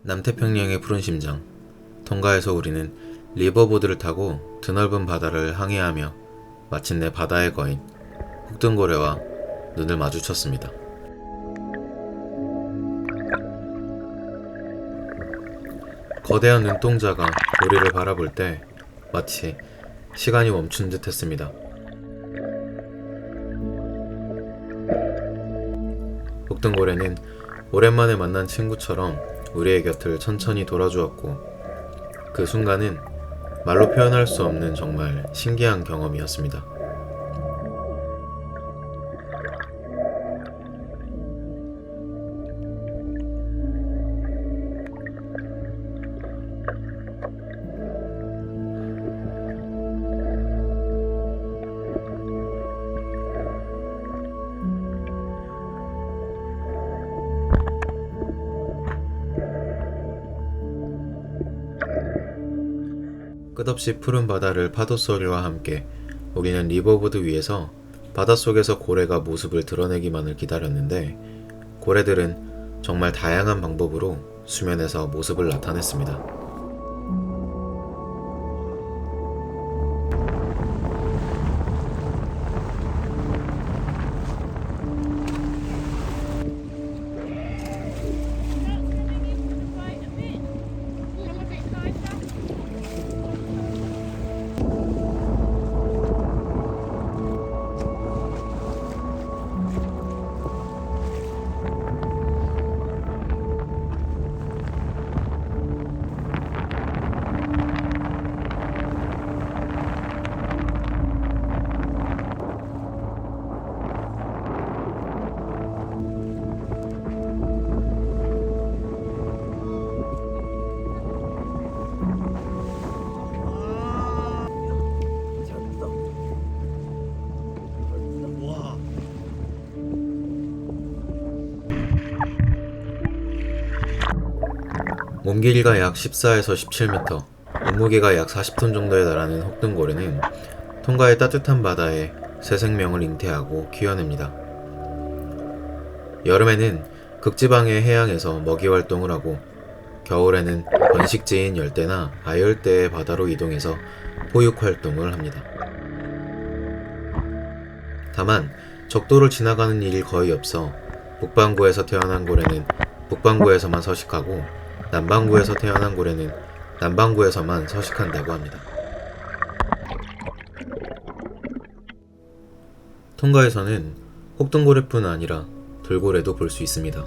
남태평양의 푸른 심장, 통가에서 우리는 리버보드를 타고 드넓은 바다를 항해하며 마침내 바다의 거인 혹등고래와 눈을 마주쳤습니다. 거대한 눈동자가 우리를 바라볼 때 마치 시간이 멈춘 듯 했습니다. 혹등고래는 오랜만에 만난 친구처럼 우리의 곁을 천천히 돌아주었고, 그 순간은 말로 표현할 수 없는 정말 신기한 경험이었습니다. 끝없이 푸른 바다를 파도 소리와 함께 우리는 리버보드 위에서 바닷속에서 고래가 모습을 드러내기만을 기다렸는데, 고래들은 정말 다양한 방법으로 수면에서 모습을 나타냈습니다. 몸 길이가 약 14에서 17m, 몸무게가 약 40톤 정도에 달하는 혹등고래는 통가의 따뜻한 바다에 새 생명을 잉태하고 키워냅니다. 여름에는 극지방의 해양에서 먹이 활동을 하고, 겨울에는 번식지인 열대나 아열대의 바다로 이동해서 포육 활동을 합니다. 다만 적도를 지나가는 일이 거의 없어 북반구에서 태어난 고래는 북반구에서만 서식하고, 남반구에서 태어난 고래는 남반구에서만 서식한다고 합니다. 통가에서는 혹등고래뿐 아니라 돌고래도 볼 수 있습니다.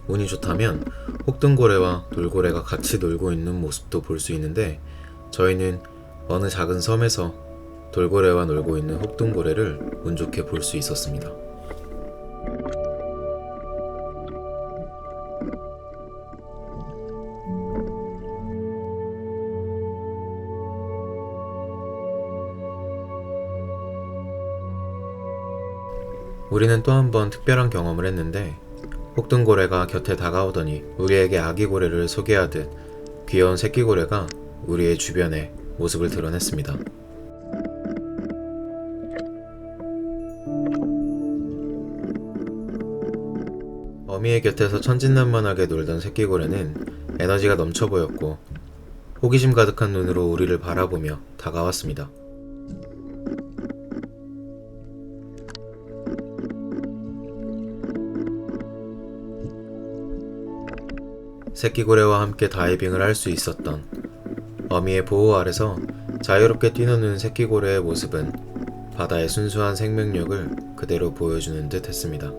운이 좋다면 혹등고래와 돌고래가 같이 놀고 있는 모습도 볼 수 있는데, 저희는 어느 작은 섬에서 돌고래와 놀고 있는 혹등고래를 운 좋게 볼 수 있었습니다. 우리는 또 한 번 특별한 경험을 했는데, 혹등고래가 곁에 다가오더니 우리에게 아기고래를 소개하듯 귀여운 새끼고래가 우리의 주변에 모습을 드러냈습니다. 어미의 곁에서 천진난만하게 놀던 새끼고래는 에너지가 넘쳐 보였고, 호기심 가득한 눈으로 우리를 바라보며 다가왔습니다. 새끼고래와 함께 다이빙을 할 수 있었던, 어미의 보호 아래서 자유롭게 뛰노는 새끼고래의 모습은 바다의 순수한 생명력을 그대로 보여주는 듯 했습니다.